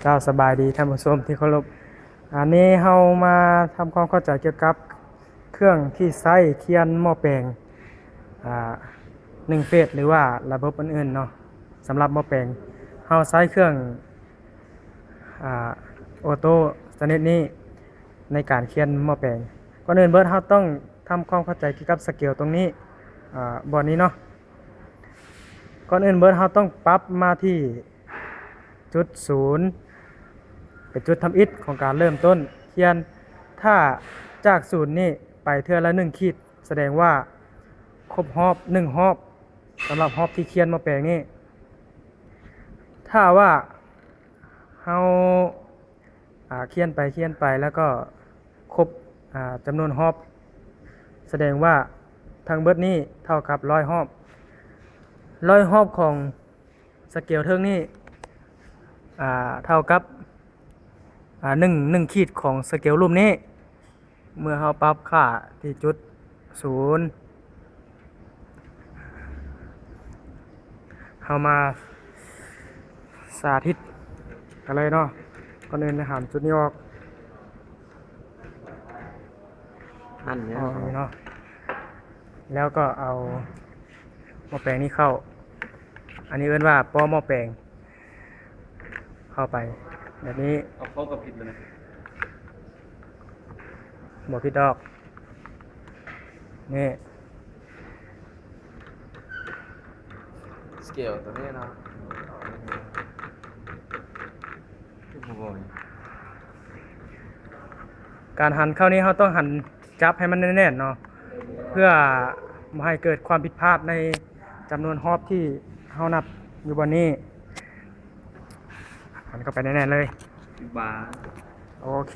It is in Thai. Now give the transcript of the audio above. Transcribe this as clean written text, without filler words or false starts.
เจ้าสบายดีท่านผู้ชมที่เคารพอันนี้เฮามาทำความเข้าใจเกี่ยวกับเครื่องที่ใช้เทียนหม้อแปลงอ่า1 เฟสหรือว่าระบบอื่นๆเนาะสำหรับหม้อแปลงเฮาใช้เครื่องอ่าออโต้ชนิดนี้ในการเขียนหม้อแปลงก่อนอื่นเบิดเฮาต้องทำความเข้าใจเกี่ยวกับสเกลตรงนี้บอร์ดนี้เนาะก่อนอื่นเบิดเฮาต้องปรับมาที่จุดศูนย์ เป็นจุดทำอิฐของการเริ่มต้นเขียนถ้าจากศูนย์นี่ไปเทื่อละ1 ขีดแสดงว่าครบรอบ1 รอบสำหรับรอบที่เขียนมาแปลงนี่ถ้าว่าเฮาเขียนไปแล้วก็ครบจำนวนรอบแสดงว่าทั้งเบิดนี้เท่ากับ100 รอบ100 รอบของสเกลเทิงนี่เท่ากับหนึ่งขีดของสเกลรูปนี้เมื่อเราปรับค่าที่จุดศูนย์เรามาสาธิตกันเลยเนาะก่อนอื่นจะหามจุดนี้ออกอันเนี้ยนี่เนาะแล้วก็เอาหม้อแปลงนี้เข้าอันนี้เรียกว่าป้อหม้อแปลงเข้าไปแบบนี้เอาเข้ากับผิดเลยนะบ่ผิดดอกนี่สเกลตัวนี้เนาะที่ผมบอก การหั่นเข้านี้เราต้องหั่นจับให้มันแน่นๆเนาะเพื่อไม่ให้เกิดความผิดพลาดในจำนวนรอบที่เรานับอยู่บนนี้หั่นเข้าไปแน่นๆเลยบาร์โอเค